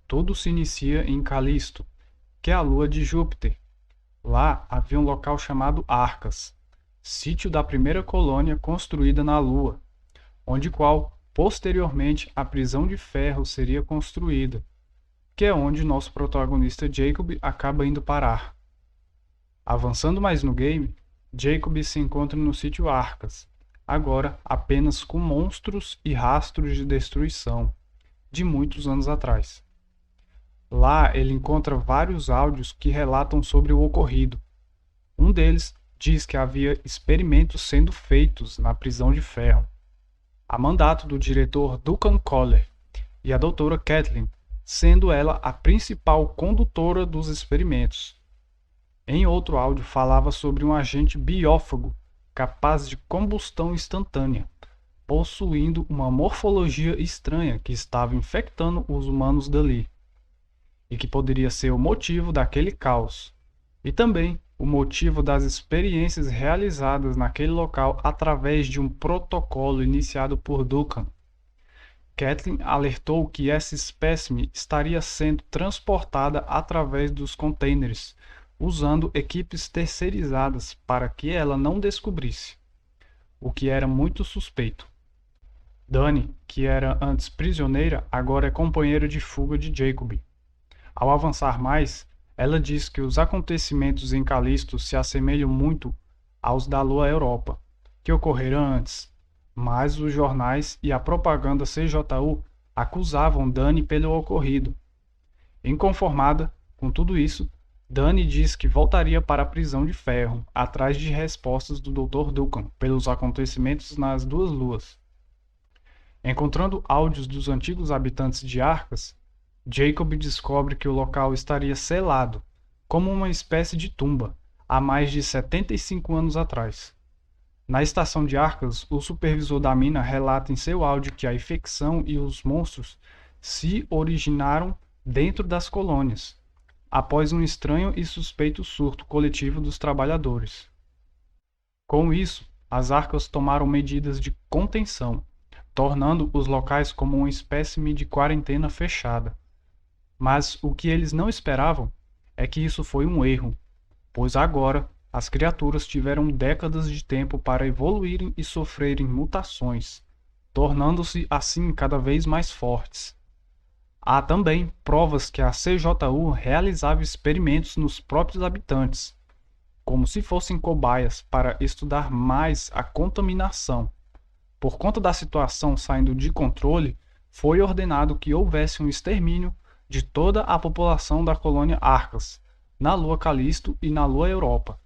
Tudo se inicia em Calisto, que é a lua de Júpiter. Lá havia um local chamado Arcas, sítio da primeira colônia construída na Lua, onde qual, posteriormente, a prisão de ferro seria construída, que é onde nosso protagonista Jacob acaba indo parar. Avançando mais no game, Jacob se encontra no sítio Arcas, agora apenas com monstros e rastros de destruição, de muitos anos atrás. Lá ele encontra vários áudios que relatam sobre o ocorrido. Um deles diz que havia experimentos sendo feitos na prisão de ferro, a mandato do diretor Duncan Coller e a doutora Kathleen, sendo ela a principal condutora dos experimentos. Em outro áudio falava sobre um agente biófago capaz de combustão instantânea, possuindo uma morfologia estranha que estava infectando os humanos dali, e que poderia ser o motivo daquele caos, e também o motivo das experiências realizadas naquele local através de um protocolo iniciado por Duncan. Kathleen alertou que essa espécime estaria sendo transportada através dos containers, usando equipes terceirizadas para que ela não descobrisse, o que era muito suspeito. Dani, que era antes prisioneira, agora é companheira de fuga de Jacob. Ao avançar mais, ela diz que os acontecimentos em Calisto se assemelham muito aos da Lua Europa, que ocorreram antes, mas os jornais e a propaganda CJU acusavam Dani pelo ocorrido. Inconformada com tudo isso, Dani diz que voltaria para a prisão de ferro, atrás de respostas do Dr. Duncan pelos acontecimentos nas duas luas. Encontrando áudios dos antigos habitantes de Arcas, Jacob descobre que o local estaria selado, como uma espécie de tumba, há mais de 75 anos atrás. Na estação de Arcas, o supervisor da mina relata em seu áudio que a infecção e os monstros se originaram dentro das colônias, após um estranho e suspeito surto coletivo dos trabalhadores. Com isso, as Arcas tomaram medidas de contenção, tornando os locais como uma espécie de quarentena fechada. Mas o que eles não esperavam é que isso foi um erro, pois agora as criaturas tiveram décadas de tempo para evoluírem e sofrerem mutações, tornando-se assim cada vez mais fortes. Há também provas que a CJU realizava experimentos nos próprios habitantes, como se fossem cobaias para estudar mais a contaminação. Por conta da situação saindo de controle, foi ordenado que houvesse um extermínio de toda a população da colônia Arcas, na Lua Calisto e na Lua Europa.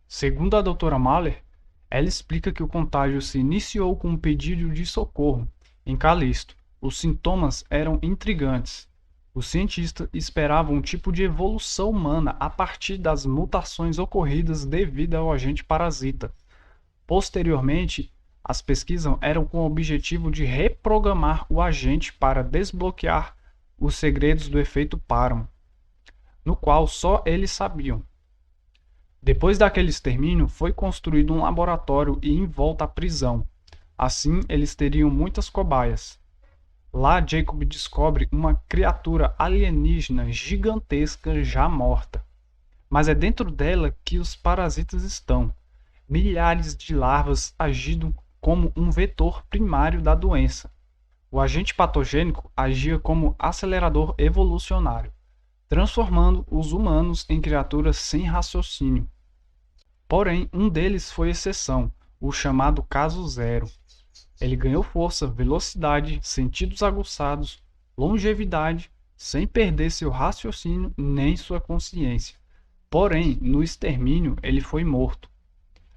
Segundo a doutora Mahler, ela explica que o contágio se iniciou com um pedido de socorro em Calisto. Os sintomas eram intrigantes. Os cientistas esperavam um tipo de evolução humana a partir das mutações ocorridas devido ao agente parasita. Posteriormente, as pesquisas eram com o objetivo de reprogramar o agente para desbloquear os segredos do efeito Páramo, no qual só eles sabiam. Depois daquele extermínio, foi construído um laboratório e em volta à prisão. Assim, eles teriam muitas cobaias. Lá, Jacob descobre uma criatura alienígena gigantesca já morta. Mas é dentro dela que os parasitas estão. Milhares de larvas agindo como um vetor primário da doença. O agente patogênico agia como acelerador evolucionário, transformando os humanos em criaturas sem raciocínio. Porém, um deles foi exceção, o chamado caso zero. Ele ganhou força, velocidade, sentidos aguçados, longevidade, sem perder seu raciocínio nem sua consciência. Porém, no extermínio, ele foi morto.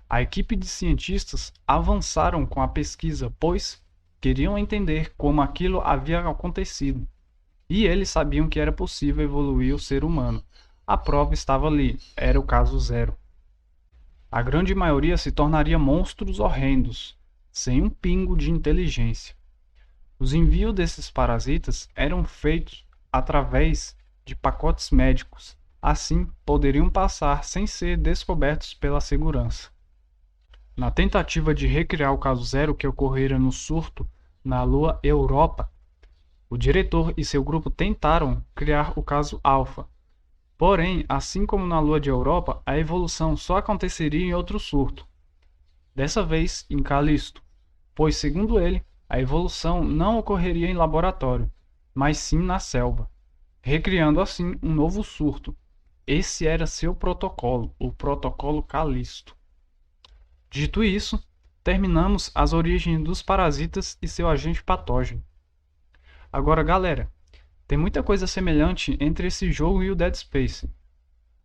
A equipe de cientistas avançaram com a pesquisa, pois queriam entender como aquilo havia acontecido. E eles sabiam que era possível evoluir o ser humano. A prova estava ali, era o caso zero. A grande maioria se tornaria monstros horrendos, sem um pingo de inteligência. Os envios desses parasitas eram feitos através de pacotes médicos. Assim, poderiam passar sem ser descobertos pela segurança. Na tentativa de recriar o caso zero que ocorrera no surto na Lua Europa, O diretor e seu grupo tentaram criar o caso Alpha. Porém, assim como na Lua de Europa, a evolução só aconteceria em outro surto, dessa vez em Calisto, pois, segundo ele, a evolução não ocorreria em laboratório, mas sim na selva, recriando assim um novo surto. Esse era seu protocolo, o Protocolo Calisto. Dito isso, terminamos as origens dos parasitas e seu agente patógeno. Agora, galera, tem muita coisa semelhante entre esse jogo e o Dead Space.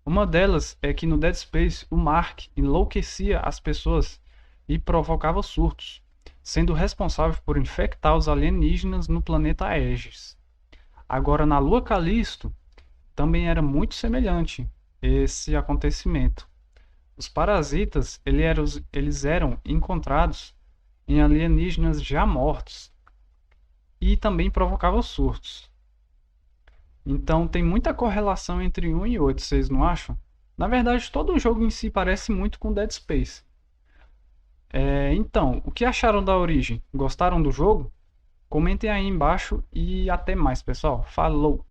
Uma delas é que no Dead Space o Mark enlouquecia as pessoas e provocava surtos, sendo responsável por infectar os alienígenas no planeta Aegis. Agora, na Lua Calisto, também era muito semelhante esse acontecimento. Os parasitas eles eram encontrados em alienígenas já mortos e também provocavam surtos. Então tem muita correlação entre um e outro, vocês não acham? Na verdade, todo o jogo em si parece muito com Dead Space. Então, o que acharam da origem? Gostaram do jogo? Comentem aí embaixo e até mais, pessoal. Falou!